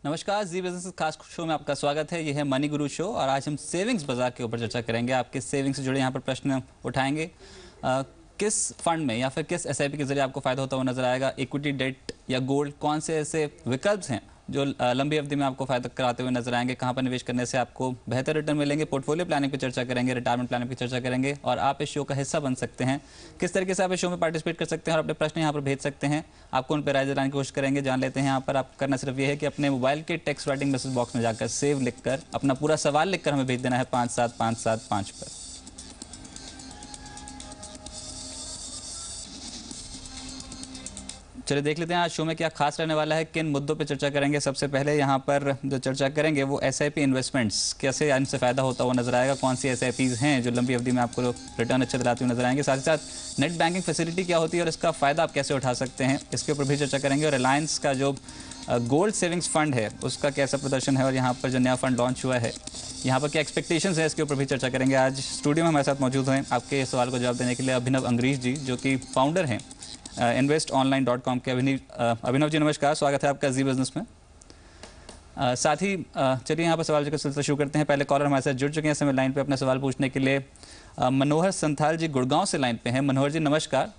नमस्कार, जी बिजनेस खास शो में आपका स्वागत है। ये है मनी गुरु शो और आज हम सेविंग्स बाजार के ऊपर चर्चा करेंगे। आपके सेविंग्स से जुड़े यहाँ पर प्रश्न उठाएंगे। किस फंड में या फिर किस एसआईपी के जरिए आपको फायदा होता हुआ नजर आएगा? इक्विटी, डेट या गोल्ड, कौन से ऐसे विकल्प हैं जो लंबी अवधि में आपको फायदा कराते हुए नजर आएंगे? कहाँ पर निवेश करने से आपको बेहतर रिटर्न मिलेंगे? पोर्टफोलियो प्लानिंग पर चर्चा करेंगे, रिटायरमेंट प्लानिंग पर चर्चा करेंगे और आप इस शो का हिस्सा बन सकते हैं। किस तरीके से आप इस शो में पार्टिसिपेट कर सकते हैं और अपने प्रश्न यहाँ पर भेज सकते हैं। आपको उन पर राय जताने की कोशिश करेंगे। जान लेते हैं यहाँ पर आपको करना सिर्फ ये है कि अपने मोबाइल के टेक्स्ट राइटिंग मैसेज बॉक्स में जाकर सेव लिखकर अपना पूरा सवाल लिखकर हमें भेज देना है 57575 पर। चलिए देख लेते हैं आज शो में क्या खास रहने वाला है, किन मुद्दों पे चर्चा करेंगे। सबसे पहले यहाँ पर जो चर्चा करेंगे वो एसआईपी इन्वेस्टमेंट्स, कैसे इनसे फायदा होता हुआ नजर आएगा, कौन सी एसआईपीज हैं जो लंबी अवधि में आपको रिटर्न अच्छे दिलाते हुए नजर आएंगे। साथ ही साथ नेट बैंकिंग फैसिलिटी क्या होती है और इसका फायदा आप कैसे उठा सकते हैं, इसके ऊपर भी चर्चा करेंगे। और रिलायंस का जो गोल्ड सेविंग्स फंड है उसका कैसा प्रदर्शन है और यहाँ पर जो नया फंड लॉन्च हुआ है यहाँ पर क्या एक्सपेक्टेशंस है, इसके ऊपर भी चर्चा करेंगे। आज स्टूडियो में हमारे साथ मौजूद हैं आपके सवाल को जवाब देने के लिए अभिनव अंग्रीश जी, जो कि फाउंडर हैं investonline.com के। अभिनव जी नमस्कार, स्वागत है आपका जी बिजनेस में। साथ ही चलिए यहाँ पर सवाल का सिलसिला शुरू करते हैं। पहले कॉलर हमारे साथ जुड़ चुके हैं समय लाइन पे अपना सवाल पूछने के लिए। मनोहर संथाल जी गुड़गांव से लाइन पे हैं। मनोहर जी नमस्कार।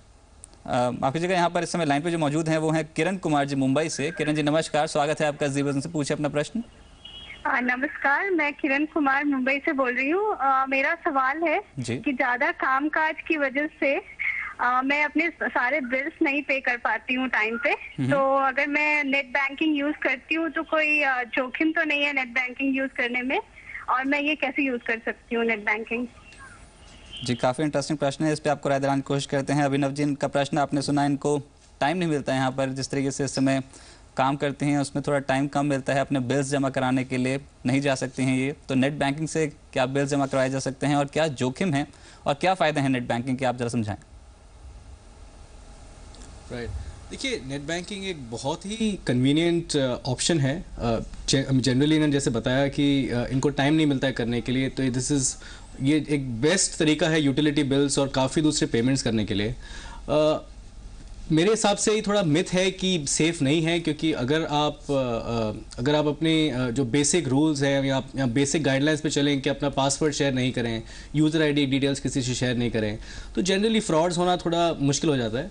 आपकी जगह यहाँ पर इस समय लाइन पे जो मौजूद हैं वो हैं किरण कुमार जी मुंबई से। किरण जी नमस्कार, स्वागत है आपका जी बिजनेस से। पूछे अपना प्रश्न। नमस्कार, मैं किरण कुमार मुंबई से बोल रही हूँ। मेरा सवाल है कि ज्यादा कामकाज की वजह से मैं अपने सारे बिल्स नहीं पे कर पाती हूँ टाइम पे। तो अगर मैं नेट बैंकिंग यूज करती हूँ तो कोई जोखिम तो नहीं है नेट बैंकिंग यूज करने में, और मैं ये कैसे यूज कर सकती हूँ नेट बैंकिंग? जी काफ़ी इंटरेस्टिंग प्रश्न है, इस पर आपको राय दिलाने की कोशिश करते हैं। अभिनव जी इनका प्रश्न आपने सुना, इनको टाइम नहीं मिलता है यहाँ पर, जिस तरीके से इस समय काम करते हैं उसमें थोड़ा टाइम कम मिलता है, अपने बिल्स जमा कराने के लिए नहीं जा सकते हैं ये। तो नेट बैंकिंग से क्या बिल्स जमा करवाए जा सकते हैं और क्या जोखिम है और क्या फ़ायदे हैं नेट बैंकिंग के, आप जरा समझाएं। राइट, देखिए नेट बैंकिंग एक बहुत ही कन्वीनियंट ऑप्शन है। जनरली इन्होंने जैसे बताया कि इनको टाइम नहीं मिलता है करने के लिए, तो ये एक बेस्ट तरीका है यूटिलिटी बिल्स और काफ़ी दूसरे पेमेंट्स करने के लिए। मेरे हिसाब से ये थोड़ा मिथ है कि सेफ़ नहीं है, क्योंकि अगर आप अपने जो बेसिक रूल्स हैं या बेसिक गाइडलाइंस पे चलें कि अपना पासवर्ड शेयर नहीं करें, यूज़र आईडी डिटेल्स किसी से शेयर नहीं करें, तो जनरली फ्रॉड्स होना थोड़ा मुश्किल हो जाता है।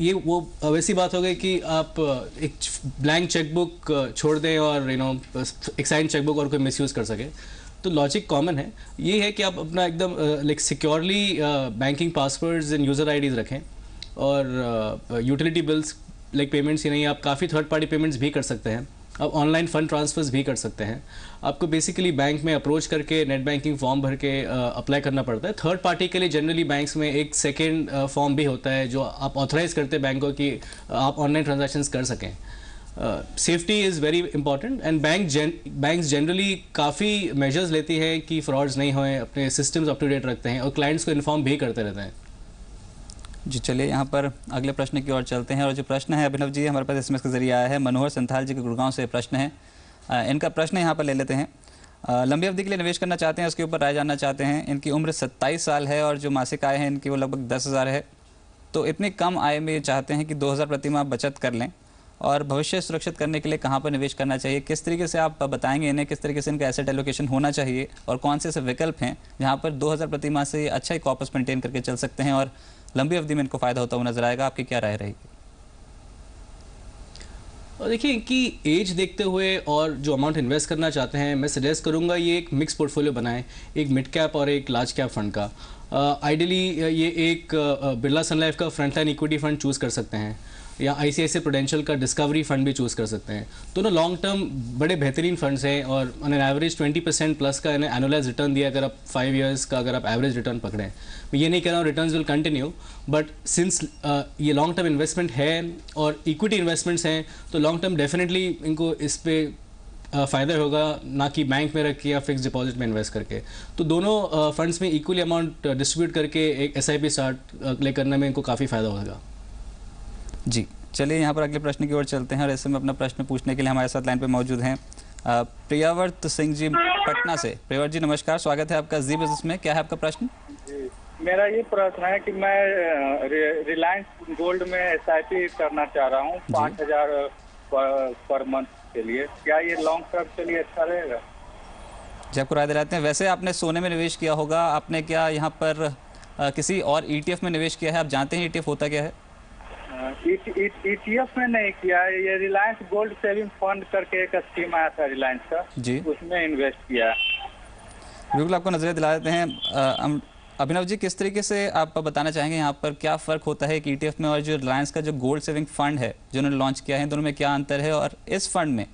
ये वो वैसी बात हो गई कि आप एक ब्लैंक चेकबुक छोड़ दें और एक साइन चेकबुक और कोई मिसयूज़ कर सके। तो लॉजिक कॉमन है, ये है कि आप अपना एकदम like securely banking passwords end user IDs रखें। और यूटिलिटी बिल्स लाइक पेमेंट्स ही नहीं, आप काफ़ी थर्ड पार्टी पेमेंट्स भी कर सकते हैं। आप ऑनलाइन फ़ंड ट्रांसफर्स भी कर सकते हैं। आपको बेसिकली बैंक में अप्रोच करके नेट बैंकिंग फॉर्म भर के अप्लाई करना पड़ता है। थर्ड पार्टी के लिए जनरली बैंक्स में एक सेकेंड फॉर्म भी होता है जो आप ऑथराइज़ करते हैं बैंक को कि आप ऑनलाइन ट्रांजैक्शंस कर सकें। Safety is very important and banks generally काफ़ी मेजर्स लेती हैं कि फ्रॉड्स नहीं होएं, अपने सिस्टम्स अप टू डेट रखते हैं और क्लाइंट्स को इन्फॉर्म भी करते रहते हैं। जी चलिए यहाँ पर अगले प्रश्न की ओर चलते हैं। और जो प्रश्न है अभिनव जी हमारे पास एसएमएस के जरिए आया है, मनोहर संथाल जी के गुड़गांव से प्रश्न है। इनका प्रश्न यहाँ पर ले लेते हैं। लंबी अवधि के लिए निवेश करना चाहते हैं, उसके ऊपर राय जानना चाहते हैं। इनकी उम्र 27 साल है और जो मासिक आय है इनकी वो लगभग 10,000 है। तो इतनी कम आय में ये चाहते हैं कि 2,000 प्रति माह बचत कर लें और भविष्य सुरक्षित करने के लिए कहाँ पर निवेश करना चाहिए, किस तरीके से आप बताएंगे इन्हें, किस तरीके से इनका एसेट एलोकेशन होना चाहिए और कौन से ऐसे विकल्प हैं जहाँ पर 2,000 प्रति माह से अच्छा एक वापस मेंटेन करके चल सकते हैं और लंबी अवधि में इनको फायदा होता हुआ नजर आएगा? आपकी क्या राय रहेगी? और देखिए इनकी एज देखते हुए और जो अमाउंट इन्वेस्ट करना चाहते हैं, मैं सजेस्ट करूंगा ये एक मिक्स पोर्टफोलियो बनाएं, एक मिड कैप और एक लार्ज कैप फंड का। आइडियली ये एक बिरला सन लाइफ का फ्रंटलाइन इक्विटी फंड चूज़ कर सकते हैं या आईसीआईसीआई प्रूडेंशियल का डिस्कवरी फंड भी चूज़ कर सकते हैं। दोनों लॉन्ग टर्म बड़े बेहतरीन फंड्स हैं और ऑन एन एवरेज 20% प्लस का एनुअलाइज रिटर्न दिया अगर आप 5 ईयर्स का अगर आप एवरेज रिटर्न पकड़ें। मैं ये नहीं कह रहा हूँ returns will continue, but since ये लॉन्ग टर्म इन्वेस्टमेंट है और इक्विटी इन्वेस्टमेंट्स हैं तो लॉन्ग टर्म डेफिनेटली इनको इस पर फ़ायदा होगा, ना कि बैंक में रख के या फिक्स डिपॉजिट में इन्वेस्ट करके। तो दोनों फंड्स में इक्वली अमाउंट डिस्ट्रीब्यूट करके एक एसआईपी स्टार्ट ले करने में इनको काफ़ी फ़ायदा होगा। जी चलिए यहाँ पर अगले प्रश्न की ओर चलते हैं और ऐसे में अपना प्रश्न पूछने के लिए हमारे साथ लाइन पे मौजूद हैं प्रियावर्त सिंह जी पटना से। प्रियावर्त जी नमस्कार, स्वागत है आपका जी बिजनेस में। क्या है आपका प्रश्न? जी मेरा ये प्रश्न है कि मैं रिलायंस गोल्ड में एसआईपी करना चाह रहा हूँ 5,000 पर मंथ के लिए, क्या ये लॉन्ग टर्म के लिए अच्छा रहेगा? जी, आपको राय दिलाते हैं। वैसे आपने सोने में निवेश किया होगा, आपने क्या यहाँ पर किसी और ETF में निवेश किया है? आप जानते हैं ETF होता क्या है? ETF में नहीं किया, ये रिलायंस गोल्ड सेविंग फंड करके एक स्कीम आया था रिलायंस का जी, उसमें इन्वेस्ट किया। बिल्कुल, आपको नजरिया दिला देते हैं। अभिनव जी, किस तरीके से आप बताना चाहेंगे यहाँ पर क्या फ़र्क होता है कि ETF में और जो रिलायंस का जो गोल्ड सेविंग फंड है जो उन्होंने लॉन्च किया है, दोनों में क्या अंतर है? और इस फंड में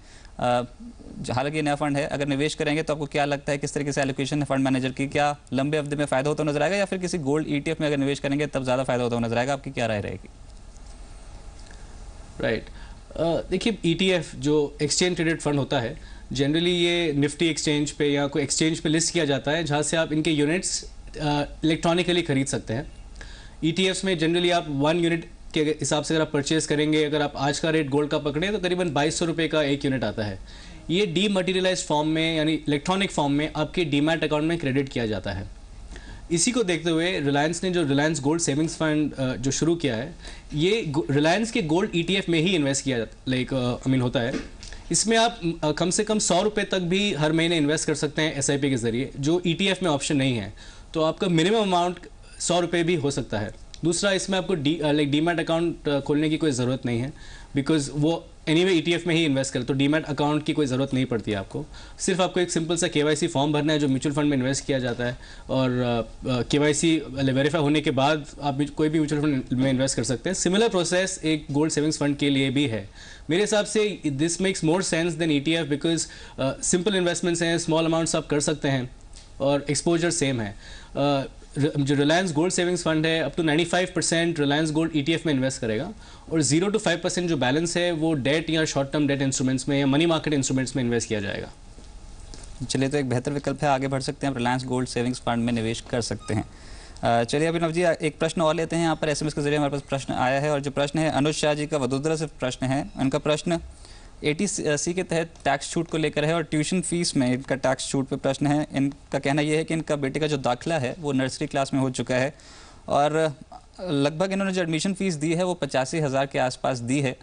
हालांकि नया फंड है, अगर निवेश करेंगे तो आपको क्या लगता है किस तरीके से एलोकेशन है फंड मैनेजर की? क्या लंबे अवधि में फ़ायदा होता नजर आएगा या फिर किसी गोल्ड ETF में अगर निवेश करेंगे तब ज़्यादा फायदा होता नजर आएगा? आपकी क्या राय रहेगी? राइट, देखिए ETF जो एक्सचेंज ट्रेडेड फंड होता है, जनरली ये निफ्टी एक्सचेंज पे या कोई एक्सचेंज पे लिस्ट किया जाता है जहाँ से आप इनके यूनिट्स इलेक्ट्रॉनिकली खरीद सकते हैं। ETFs में जनरली आप 1 यूनिट के हिसाब से अगर आप परचेज करेंगे, अगर आप आज का रेट गोल्ड का पकड़े तो करीबन 2200 रुपये का 1 यूनिट आता है। ये डीमटेरियलाइज फॉर्म में यानी इलेक्ट्रॉनिक फॉर्म में आपके डीमैट अकाउंट में क्रेडिट किया जाता है। इसी को देखते हुए रिलायंस ने जो रिलायंस गोल्ड सेविंग्स फंड जो शुरू किया है, ये रिलायंस के गोल्ड ETF में ही इन्वेस्ट किया होता है। इसमें आप कम से कम 100 रुपये तक भी हर महीने इन्वेस्ट कर सकते हैं SIP के ज़रिए, जो ETF में ऑप्शन नहीं है। तो आपका मिनिमम अमाउंट 100 रुपये भी हो सकता है। दूसरा, इसमें आपको डीमैट अकाउंट खोलने की कोई ज़रूरत नहीं है, बिकॉज वो एनीवे ETF में ही इन्वेस्ट करे, तो डीमैट अकाउंट की कोई ज़रूरत नहीं पड़ती है आपको। सिर्फ आपको एक सिंपल सा KYC फॉर्म भरना है जो म्यूचुअल फंड में इन्वेस्ट किया जाता है, और KYC वेरीफाई होने के बाद आप कोई भी म्यूचुअल फंड में इन्वेस्ट कर सकते हैं। सिमिलर प्रोसेस एक गोल्ड सेविंग्स फंड के लिए भी है। मेरे हिसाब से this makes more sense than ETF, because simple investments हैं, स्मॉल अमाउंट्स आप कर सकते हैं और एक्सपोजर सेम है। जो रिलायंस गोल्ड सेविंग्स फंड है, up to 95% Reliance gold ETF में इन्वेस्ट करेगा, और 0 to 5% जो बैलेंस है वो डेट या शॉर्ट टर्म डेट इंस्ट्रूमेंट्स में या मनी मार्केट इंस्ट्रूमेंट्स में इन्वेस्ट किया जाएगा। चलिए, तो एक बेहतर विकल्प है, आगे बढ़ सकते हैं, रिलायंस गोल्ड सेविंग्स फंड में निवेश कर सकते हैं। चलिए अभिनव जी, एक प्रश्न और लेते हैं। यहाँ पर SMS के जरिए हमारे पास प्रश्न आया है, और जो प्रश्न है अनुज शाह जी का वडोदरा से प्रश्न है। उनका प्रश्न ATC के तहत टैक्स छूट को लेकर है और ट्यूशन फीस में इनका टैक्स छूट पे प्रश्न है। इनका कहना यह है कि इनका बेटे का जो दाखिला है वो नर्सरी क्लास में हो चुका है, और लगभग इन्होंने जो एडमिशन फ़ीस दी है वो 85,000 के आसपास दी है,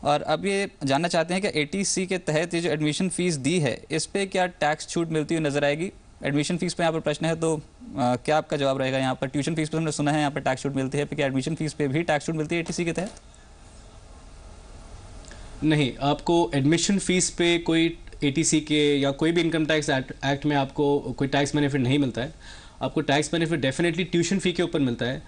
और अब ये जानना चाहते हैं कि ATC के तहत ये जो एडमिशन फ़ीस दी है इस पर क्या टैक्स छूट मिलती हुई नज़र आएगी? एडमिशन फ़ीस पे यहाँ पर प्रश्न है, तो क्या आपका जवाब रहेगा? यहाँ पर ट्यूशन फीस पर हमने सुना है यहाँ पर टैक्स छूट मिलती है, क्या एडमिशन फ़ीस पे भी टैक्स छूट मिलती है ATC के तहत? नहीं, आपको एडमिशन फ़ीस पे कोई ATC के या कोई भी इनकम टैक्स एक्ट में आपको कोई टैक्स बेनिफिट नहीं मिलता है। आपको tax benefit definitely tuition fee के ऊपर मिलता है।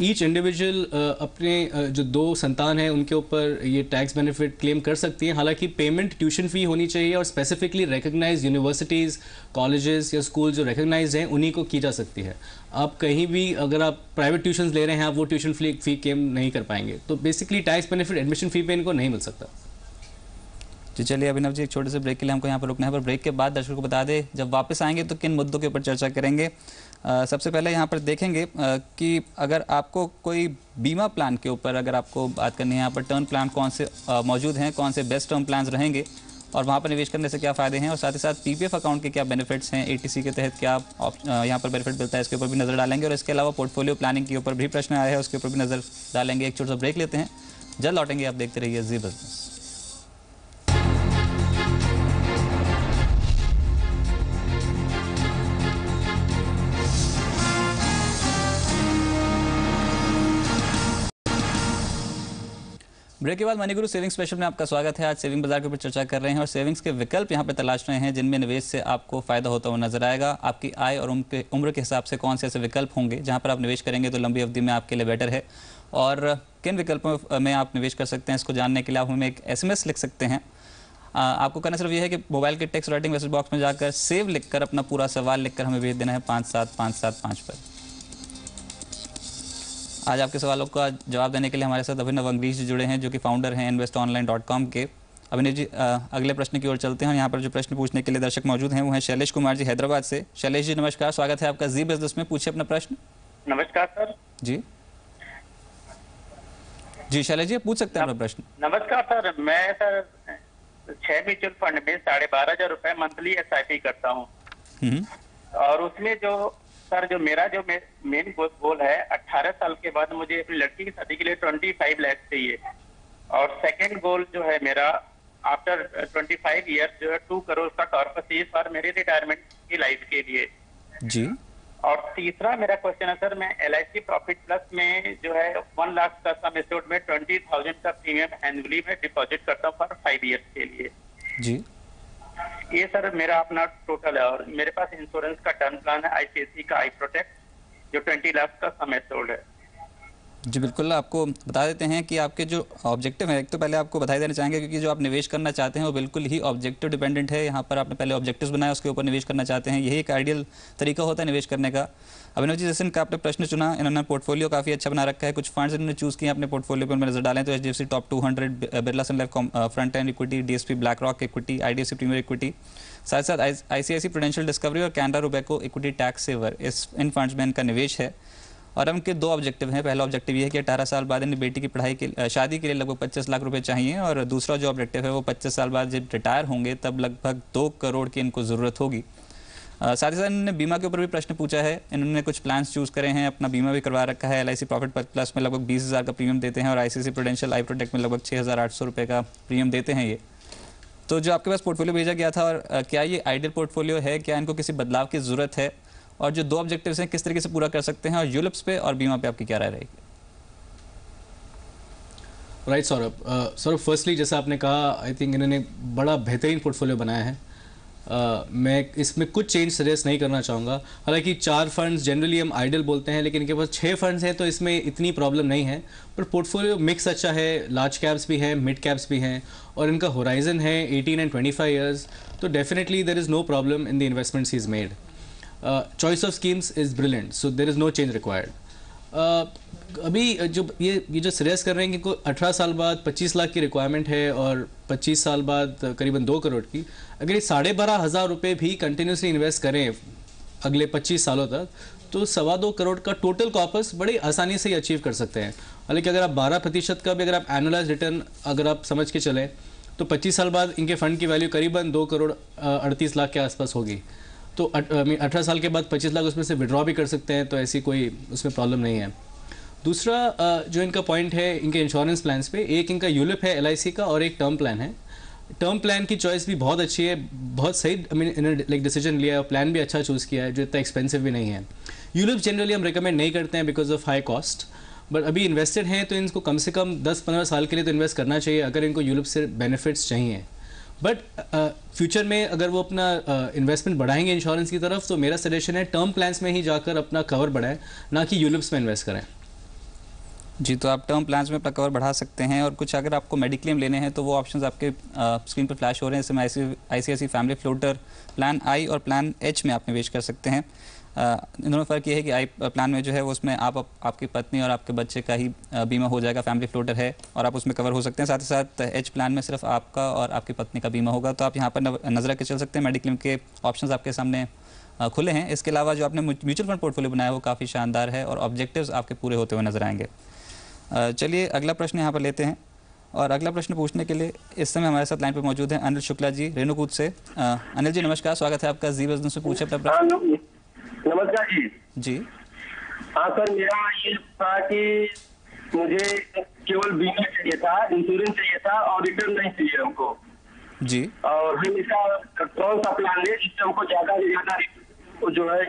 ईच इंडिविजुअल अपने जो 2 संतान हैं उनके ऊपर ये टैक्स बेनिफिट क्लेम कर सकती हैं। हालांकि पेमेंट ट्यूशन फ़ी होनी चाहिए, और स्पेसिफिकली रिकग्नाइज यूनिवर्सिटीज़, कॉलेजेस या स्कूल जो रिकग्नाइज हैं उन्हीं को की जा सकती है। आप कहीं भी अगर आप प्राइवेट ट्यूशन ले रहे हैं, आप वो ट्यूशन फ़ी क्लेम नहीं कर पाएंगे। तो बेसिकली टैक्स बेनिफिट एडमिशन फ़ी पे इनको नहीं मिल सकता। जी, चलिए अभिनव जी, एक छोटे से ब्रेक के लिए हमको यहाँ पर रुकना है, पर ब्रेक के बाद दर्शकों को बता दें जब वापस आएंगे तो किन मुद्दों के ऊपर चर्चा करेंगे। सबसे पहले यहाँ पर देखेंगे कि अगर आपको कोई बीमा प्लान के ऊपर अगर आपको बात करनी है, यहाँ पर टर्म प्लान कौन से मौजूद हैं, कौन से बेस्ट टर्म प्लान रहेंगे और वहाँ पर निवेश करने से क्या फ़ायदे हैं, और साथ ही साथ PPF अकाउंट के क्या बेनिफिट्स हैं, ATC के तहत क्या यहाँ पर बेनिफिट मिलता है, इसके ऊपर भी नज़र डालेंगे। और इसके अलावा पोर्टफोलियो प्लानिंग के ऊपर भी प्रश्न आया है, उसके ऊपर भी नज़र डालेंगे। एक छोटा सा ब्रेक लेते हैं, जल्द लौटेंगे। आप देखते रहिए जी बिजनेस। ब्रेक के बाद मनी गुरु सेविंग स्पेशल में आपका स्वागत है। आज सेविंग बाजार के ऊपर चर्चा कर रहे हैं और सेविंग्स के विकल्प यहाँ पर तलाश रहे हैं जिनमें निवेश से आपको फायदा होता हुआ नजर आएगा। आपकी आय और उम्र के हिसाब से कौन से ऐसे विकल्प होंगे जहाँ पर आप निवेश करेंगे तो लंबी अवधि में आपके लिए बेटर है, और किन विकल्पों में आप निवेश कर सकते हैं, इसको जानने के लिए आप हमें एक SMS लिख सकते हैं। आपको करना सिर्फ यह है कि मोबाइल के टेक्स्ट राइटिंग मैसेज बॉक्स में जाकर सेव लिखकर अपना पूरा सवाल लिखकर हमें भेज देना है 57575 पर। आज आपके सवालों का जवाब देने के लिए हमारे साथ अभिनव अंग्रीश जी जुड़े हैं जो कि फाउंडर हैं investonline.com के। अभिनव जी, अगले प्रश्न की ओर चलते हैं। यहाँ पर जो प्रश्न पूछने के लिए दर्शक मौजूद हैं वो हैं शैलेश कुमार जी हैदराबाद से। शैलेश जी नमस्कार, स्वागत है आपका जी बिजनेस में, पूछिए अपना प्रश्न। नमस्कार सर। जी जी शैलेश जी, पूछ सकते हैं अपना प्रश्न। नमस्कार सर, मैं सर 6 म्यूचुअल फंड में 12,500 रुपए मंथली SIP करता हूँ, और उसमें जो सर जो मेरा जो मेन गोल है 18 साल के बाद मुझे अपनी लड़की की शादी के लिए 25 लाख चाहिए, और सेकंड गोल जो है मेरा आफ्टर 25 ईयर्स जो है 2 करोड़ का कॉर्पस है फॉर मेरी रिटायरमेंट की लाइफ के लिए जी। और तीसरा मेरा क्वेश्चन है सर, मैं LIC प्रॉफिट प्लस में जो है 1 लाख का सम एश्योर्ड में 20,000 का प्रीमियम एनुअली में डिपॉजिट करता हूँ फॉर 5 ईयर्स के लिए जी। ये सर मेरा अपना टोटल है। और मेरे पास इंश्योरेंस का टर्म प्लान है ICICI का आई प्रोटेक्ट जो 20 लाख का सम एश्योर्ड है। जी बिल्कुल, आपको बता देते हैं कि आपके जो ऑब्जेक्टिव है, एक तो पहले आपको बधाई देना चाहेंगे क्योंकि जो आप निवेश करना चाहते हैं वो बिल्कुल ही ऑब्जेक्टिव डिपेंडेंट है। यहाँ पर आपने पहले ऑब्जेक्टिव्स बनाया, उसके ऊपर निवेश करना चाहते हैं, यही एक आइडियल तरीका होता है निवेश करने का। अभिनव जी, जैसे इनका आपने प्रश्न चुना, इन्होंने पोर्टफोलियो काफ़ी अच्छा बना रखा है, कुछ फंड्स इन्होंने चूज़ किए अपने पोर्टफोलियो पर नजर डालें तो HDFC top 200, Birla sun life front end equity, DSP BlackRock equity, IDFC premier equity, साथ साथ ICICI प्रूडेंशियल डिस्कवरी और Canara Robeco equity tax saver, इन फंड्स में इनका निवेश है। और उनके 2 ऑब्जेक्टिव हैं। पहला ऑब्जेक्टिव ये है कि 18 साल बाद इन बेटी की पढ़ाई के शादी के लिए लगभग 25 लाख रुपए चाहिए, और दूसरा जो ऑब्जेक्टिव है वो 25 साल बाद जब रिटायर होंगे तब लगभग 2 करोड़ की इनको ज़रूरत होगी। साथ ही साथ इन्होंने बीमा के ऊपर भी प्रश्न पूछा है। इन्होंने कुछ प्लान्स चूज़ करे हैं, अपना बीमा भी करवा रखा है। LIC प्रॉफिट प्लस में लगभग 20,000 का प्रीमियम देते हैं और ICICI प्रूडेंशियल आई प्रोटेक्ट में लगभग 6,800 रुपये का प्रीमियम देते हैं ये। तो जो आपके पास पोर्टफोलियो भेजा गया था, और क्या ये आइडियल पोर्टफोलियो है, क्या इनको किसी बदलाव की ज़रूरत है, और जो 2 ऑब्जेक्टिव्स हैं किस तरीके से पूरा कर सकते हैं, और यूलिप्स पे और बीमा पे आपकी क्या राय रहेगी? राइट सौरभ, फर्स्टली जैसा आपने कहा, आई थिंक इन्होंने बड़ा बेहतरीन पोर्टफोलियो बनाया है। मैं इसमें कुछ चेंज सजेस्ट नहीं करना चाहूँगा। हालांकि 4 फंड्स जनरली हम आइडियल बोलते हैं, लेकिन इनके पास 6 फंड्स हैं तो इसमें इतनी प्रॉब्लम नहीं है। पर पोर्टफोलियो मिक्स अच्छा है, लार्ज कैप्स भी हैं, मिड कैप्स भी हैं, और इनका होराइजन है 18 एंड 25 ईयर्स, तो definitely there is no problem in the investments he is made. Choice of schemes is brilliant, so there is no change required. अभी जो ये जो सजेस्ट कर रहे हैं कि कोई 18 साल बाद 25 लाख की रिक्वायरमेंट है और 25 साल बाद करीबन 2 करोड़ की, अगर ये 12,500 रुपये भी कंटिन्यूसली इन्वेस्ट करें अगले 25 सालों तक, तो 2.25 करोड़ का टोटल कॉर्पस बड़ी आसानी से ही अचीव कर सकते हैं। हालांकि अगर आप 12% का भी अगर आप एनुअलाइज रिटर्न अगर आप समझ के चलें तो 25 साल बाद इनके फंड की वैल्यू करीबन 2 करोड़ 38 लाख के आसपास होगी। तो 18 साल के बाद 25 लाख उसमें से विड्रॉ भी कर सकते हैं, तो ऐसी कोई उसमें प्रॉब्लम नहीं है। दूसरा जो इनका पॉइंट है इनके इंश्योरेंस प्लान्स पे, एक इनका यूलिप है LIC का और एक टर्म प्लान है। टर्म प्लान की चॉइस भी बहुत अच्छी है, बहुत सही इन्होंने डिसीजन लिया है, और प्लान भी अच्छा चूज़ किया है जो इतना एक्सपेंसिव भी नहीं है। यूलिप जनरली हम रिकमेंड नहीं करते हैं because of high cost, but अभी इन्वेस्टेड हैं तो इनको कम से कम 10-15 साल के लिए तो इन्वेस्ट करना चाहिए अगर इनको यूलिप से बेनिफिट्स चाहिए। बट फ्यूचर में अगर वो अपना इन्वेस्टमेंट बढ़ाएंगे इंश्योरेंस की तरफ, तो मेरा सजेशन है टर्म प्लान्स में ही जाकर अपना कवर बढ़ाएं, ना कि यूलिप्स में इन्वेस्ट करें। जी, तो आप टर्म प्लान्स में अपना कवर बढ़ा सकते हैं, और कुछ अगर आपको मेडिक्लेम लेने हैं तो वो ऑप्शंस आपके स्क्रीन पर फ्लैश हो रहे हैं। इसमें ICICI family floater plan I और प्लान H में आप निवेश कर सकते हैं। इन दोनों फ़र्क ये है कि I प्लान में जो है वो उसमें आपकी पत्नी और आपके बच्चे का ही बीमा हो जाएगा, फैमिली फ्लोटर है और आप उसमें कवर हो सकते हैं। साथ ही साथ H प्लान में सिर्फ आपका और आपकी पत्नी का बीमा होगा। तो आप यहाँ पर नज़र रख के चल सकते हैं, मेडिक्लेम के ऑप्शंस आपके सामने खुले हैं। इसके अलावा जो आपने म्यूचुअल फंड पोर्टफोलियो बनाया वो काफ़ी शानदार है और ऑब्जेक्टिव्स आपके पूरे होते हुए नजर आएंगे। चलिए अगला प्रश्न यहाँ पर लेते हैं, और अगला प्रश्न पूछने के लिए इस समय हमारे साथ लाइन पर मौजूद हैं अनिल शुक्ला जी रेणुकूट से। अनिल जी नमस्कार, स्वागत है आपका जी बिजनेस में। पूछे अपना प्रश्न। नमस्कार जी। जी हाँ सर, मेरा ये था कि मुझे केवल बीमा चाहिए था, इंश्योरेंस चाहिए था और रिटर्न नहीं चाहिए हमको जी। और हम इसका कौन सा प्लान ले जिससे हमको ज्यादा से ज्यादा जो है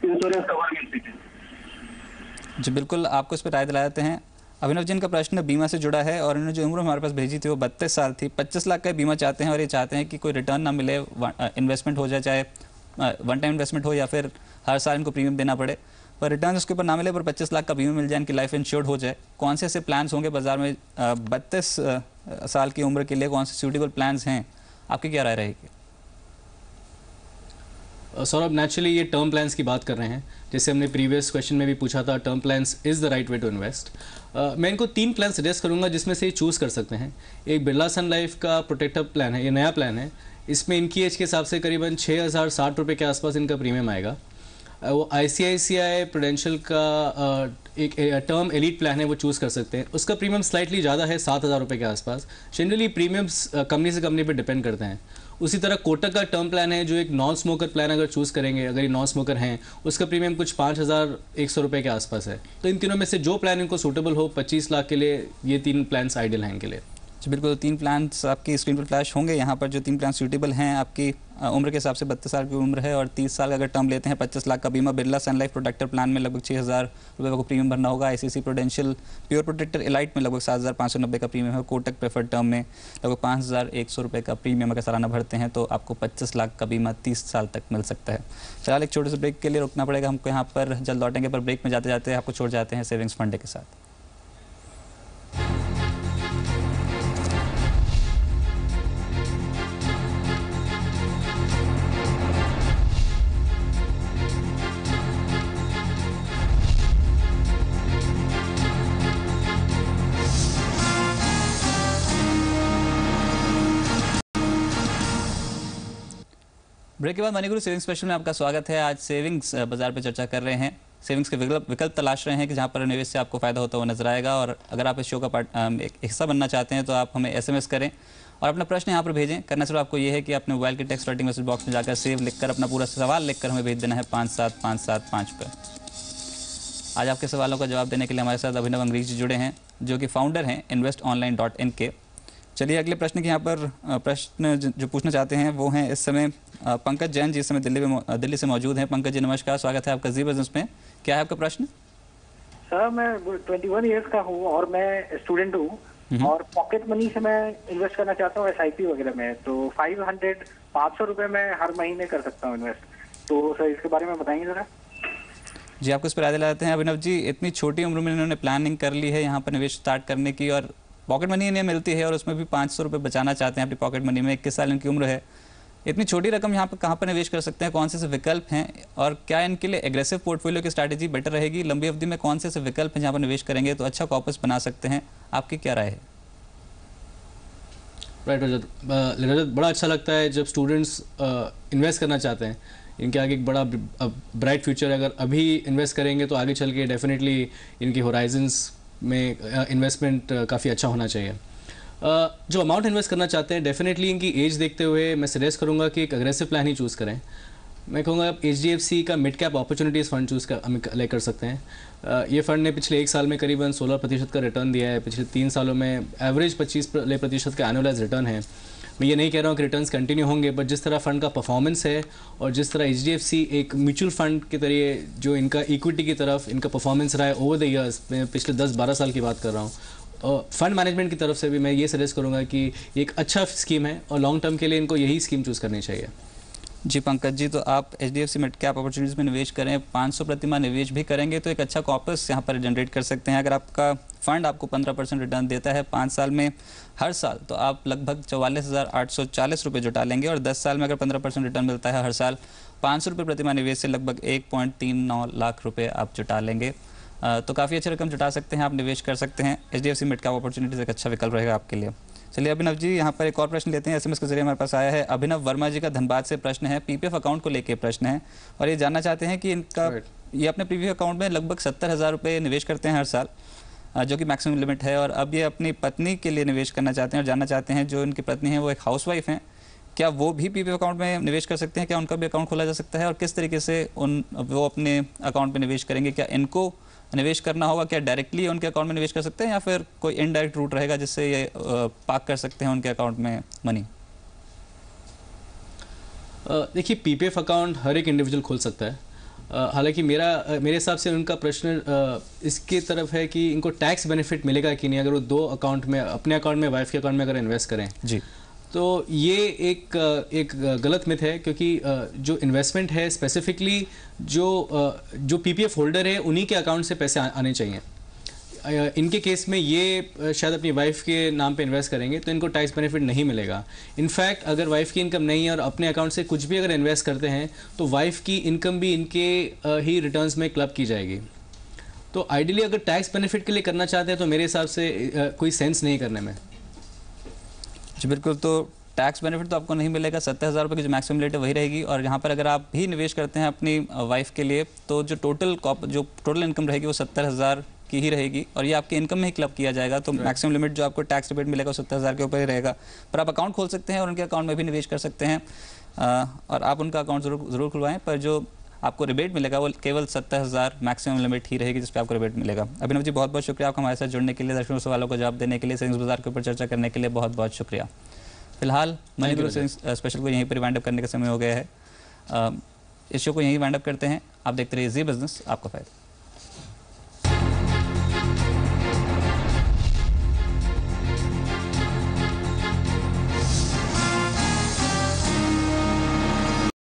इंश्योरेंस कवर मिल सके। जी बिल्कुल, आपको इस पर राय दिला देते हैं। अभिनव जी, इनका प्रश्न बीमा से जुड़ा है और इन्होंने जो उम्र हमारे पास भेजी थी वो 32 साल थी। 25 लाख का बीमा चाहते हैं और ये चाहते हैं कि कोई रिटर्न ना मिले, इन्वेस्टमेंट हो जाए, चाहे वन टाइम इन्वेस्टमेंट हो या फिर हर साल इनको प्रीमियम देना पड़े, पर रिटर्न उसके ऊपर ना मिले, पर 25 लाख का बीमा मिल जाए, इनकी लाइफ इंश्योर्ड हो जाए। कौन से ऐसे प्लान्स होंगे बाजार में 32 साल की उम्र के लिए, कौन से सूटेबल प्लान्स हैं, आपकी क्या राय रहेगी? सौरभ, नेचुरली ये टर्म प्लान्स की बात कर रहे हैं, जैसे हमने प्रीवियस क्वेश्चन में भी पूछा था, term plans is the right way to invest. मैं इनको 3 प्लान सजेस्ट करूंगा जिसमें से चूज़ कर सकते हैं। एक बिरला सन लाइफ का प्रोटेक्टर प्लान है, ये नया प्लान है, इसमें इनकी एज के हिसाब से करीबन 6,060 रुपये के आसपास इनका प्रीमियम आएगा। वो ICICI प्रूडेंशियल का एक टर्म एलीट प्लान है, वो चूज़ कर सकते हैं। उसका प्रीमियम स्लाइटली ज़्यादा है, 7,000 रुपये के आसपास। जनरली प्रीमियम्स कंपनी से कंपनी पे डिपेंड करते हैं। उसी तरह कोटक का टर्म प्लान है जो एक नॉन स्मोकर प्लान अगर चूज़ करेंगे, अगर ये नॉन स्मोकर हैं, उसका प्रीमियम कुछ 5,100 रुपये के आसपास है। तो इन तीनों में से जो प्लान इनको सूटेबल हो 25 लाख के लिए, ये 3 प्लान्स आइडियल हैं इनके लिए। जी बिल्कुल, 3 प्लान्स आपकी स्क्रीन पर फ्लैश होंगे। यहाँ पर जो 3 प्लान सूटेबल हैं आपकी उम्र के हिसाब से 32 साल की उम्र है और 30 साल का अगर टर्म लेते हैं 25 लाख का बीमा। Birla sun life protector plan में लगभग 6,000 रुपये को प्रीमियम भरना होगा। ICC prudential pure protector elite में लगभग 7,590 का प्रीमियम है। कोटक प्रेफर्ड टर्म में लगभग 5,100 रुपये का प्रीमियम अगर सालाना भरते हैं तो आपको 25 लाख का बीमा 30 साल तक मिल सकता है। फिलहाल एक छोटे से ब्रेक के लिए रुकना पड़ेगा हमको यहाँ पर, जल्द लौटेंगे। पर ब्रेक में जाते जाते आपको छोड़ जाते हैं सेविंग्स फंड के साथ। ब्रेक के बाद मनी गुरु सेविंग्स स्पेशल में आपका स्वागत है। आज सेविंग्स बाजार पे चर्चा कर रहे हैं। सेविंग्स के विकल्प तलाश रहे हैं कि जहां पर निवेश से आपको फायदा होता हुआ नजर आएगा। और अगर आप इस शो का एक हिस्सा बनना चाहते हैं तो आप हमें SMS करें और अपना प्रश्न यहाँ पर भेजें। करना सिर्फ आपको ये है कि अपने मोबाइल के टेक्स्ट राइटिंग मैसेज बॉक्स में जाकर सेव लिखकर अपना पूरा सवाल लिखकर हमें भेज देना है 57575 पर। आज आपके सवालों का जवाब देने के लिए हमारे साथ अभिनव अंग्रेजी जी जुड़े हैं, जो कि फाउंडर हैं investonline.in के। चलिए अगले प्रश्न की यहाँ पर प्रश्न जो पूछना चाहते हैं वो हैं इस समय पंकज जैन जी इस समय दिल्ली से मौजूद हैं। पंकज जी नमस्कार, स्वागत है आपका जी बिजनेस में। क्या है आपका प्रश्न? सर मैं 21 इयर्स का हूँ और मैं स्टूडेंट हूँ और पॉकेट मनी से मैं इन्वेस्ट करना चाहता हूँ SIP वगैरह में। तो 500 रुपए मैं हर महीने कर सकता हूँ इन्वेस्ट। तो सर इसके बारे में बताएंगे जरा। जी आपको इस पर राय दिलाते हैं। अभिनव जी, इतनी छोटी उम्र में इन्होंने प्लानिंग कर ली है यहाँ पर निवेश स्टार्ट करने की और पॉकेट मनी इन्हें मिलती है और उसमें भी 500 रुपये बचाना चाहते हैं अपनी पॉकेट मनी में। 21 साल इनकी उम्र है। इतनी छोटी रकम यहाँ पर कहाँ पर निवेश कर सकते हैं? कौन से विकल्प हैं और क्या इनके लिए एग्रेसिव पोर्टफोलियो की स्ट्रैटेजी बेटर रहेगी? लंबी अवधि में कौन से विकल्प हैं जहाँ पर निवेश करेंगे तो अच्छा कॉर्पस बना सकते हैं? आपकी क्या राय है? राइट रजत, बड़ा अच्छा लगता है जब स्टूडेंट्स इन्वेस्ट करना चाहते हैं। इनके आगे एक बड़ा ब्राइट फ्यूचर है। अगर अभी इन्वेस्ट करेंगे तो आगे चल के डेफिनेटली इनकी होराइजन्स में इन्वेस्टमेंट काफ़ी अच्छा होना चाहिए। जो अमाउंट इन्वेस्ट करना चाहते हैं डेफिनेटली इनकी एज देखते हुए मैं सजेस्ट करूंगा कि एक अग्रेसिव प्लान ही चूज़ करें। मैं कहूँगा आप HDFC का mid cap opportunities fund choose कर सकते हैं। ये फंड ने पिछले 1 साल में करीबन 16% का रिटर्न दिया है। पिछले 3 सालों में एवरेज 25% का एनुअलाइज रिटर्न है। मैं ये नहीं कह रहा हूँ कि रिटर्न्स कंटिन्यू होंगे, बट जिस तरह फंड का परफॉर्मेंस है और जिस तरह HDFC एक म्यूचुअल फंड के तरीके जो इनका इक्विटी की तरफ इनका परफॉर्मेंस रहा है ओवर द ईयर्स, मैं पिछले 10-12 साल की बात कर रहा हूँ। और फंड मैनेजमेंट की तरफ से भी मैं ये सजेस्ट करूँगा कि एक अच्छा स्कीम है और लॉन्ग टर्म के लिए इनको यही स्कीम चूज़ करनी चाहिए। जी पंकज जी, तो आप HDFC मिड कैप अपॉर्चुनिटीज़ में निवेश करें, 500 प्रतिमाह निवेश भी करेंगे तो एक अच्छा कॉर्पस यहाँ पर जनरेट कर सकते हैं। अगर आपका फंड आपको 15% रिटर्न देता है 5 साल में हर साल, तो आप लगभग 44,840 रुपये जुटा लेंगे। और 10 साल में अगर 15% रिटर्न मिलता है हर साल, 500 रुपये प्रतिमाह निवेश से लगभग 1.39 लाख रुपये आप जुटा लेंगे। तो काफ़ी अच्छी रकम जुटा सकते हैं, आप निवेश कर सकते हैं। HDFC मिड कैप अपॉर्चुनिटीज़ एक अच्छा विकल्प रहेगा आपके लिए। चलिए अभिनव जी, यहाँ पर एक और प्रश्न लेते हैं। SMS के जरिए हमारे पास आया है। अभिनव वर्मा जी का धनबाद से प्रश्न है। PPF अकाउंट को लेके प्रश्न है और ये जानना चाहते हैं कि इनका ये अपने PPF अकाउंट में लगभग 70,000 रुपये निवेश करते हैं हर साल, जो कि मैक्सिमम लिमिट है। और अब ये अपनी पत्नी के लिए निवेश करना चाहते हैं और जानना चाहते हैं जो इनकी पत्नी है वो एक हाउसवाइफ हैं, क्या वो भी PPF अकाउंट में निवेश कर सकते हैं? क्या उनका भी अकाउंट खोला जा सकता है? और किस तरीके से वो अपने अकाउंट में निवेश करेंगे? क्या इनको निवेश करना होगा? क्या डायरेक्टली उनके अकाउंट में निवेश कर सकते हैं या फिर कोई इनडायरेक्ट रूट रहेगा जिससे ये पार्क कर सकते हैं उनके अकाउंट में मनी? देखिए, PPF अकाउंट हर एक इंडिविजुअल खोल सकता है। हालांकि मेरे हिसाब से उनका प्रश्न इसकी तरफ है कि इनको टैक्स बेनिफिट मिलेगा कि नहीं अगर वो 2 अकाउंट में, अपने अकाउंट में, वाइफ के अकाउंट में अगर इन्वेस्ट करें। जी, तो ये एक गलत मिथ है, क्योंकि जो इन्वेस्टमेंट है स्पेसिफिकली जो PPF होल्डर है उन्हीं के अकाउंट से पैसे आने चाहिए। इनके केस में ये शायद अपनी वाइफ के नाम पे इन्वेस्ट करेंगे तो इनको टैक्स बेनिफिट नहीं मिलेगा। इनफैक्ट अगर वाइफ की इनकम नहीं है और अपने अकाउंट से कुछ भी अगर इन्वेस्ट करते हैं तो वाइफ की इनकम भी इनके ही रिटर्न्स में क्लब की जाएगी। तो आइडियली अगर टैक्स बेनिफिट के लिए करना चाहते हैं तो मेरे हिसाब से कोई सेंस नहीं करने में। जी बिल्कुल, तो टैक्स बेनिफिट तो आपको नहीं मिलेगा। 70,000 रुपये की जो मैक्सिमम लिमिट है वही रहेगी। और यहाँ पर अगर आप भी निवेश करते हैं अपनी वाइफ के लिए तो जो टोटल इनकम रहेगी वो 70,000 की ही रहेगी और ये आपके इनकम में ही क्लब किया जाएगा। तो मैक्सिमम लिमिट जो आपको टैक्स रिबेट मिलेगा वो 70,000 के ऊपर ही रहेगा। पर आप अकाउंट खोल सकते हैं और उनके अकाउंट में भी निवेश कर सकते हैं और आप उनका अकाउंट ज़रूर खुलवाएं। पर जो आपको रिबेट मिलेगा वो केवल 70,000 मैक्सिमम लिमिट ही रहेगी जिस पे आपको रिबेट मिलेगा। अभिनव जी बहुत बहुत शुक्रिया आपका हमारे साथ जुड़ने के लिए, दर्शकों सवालों को जवाब देने के लिए, सेविंग्स बाजार के ऊपर चर्चा करने के लिए बहुत बहुत शुक्रिया। फिलहाल मनी गुरु सेविंग्स स्पेशल को यहीं पर वाइंड अप करने का समय हो गया है। इस शो को यहीं वाइंड अप करते हैं। आप देखते रहिए जी बिजनेस, आपका फायदा।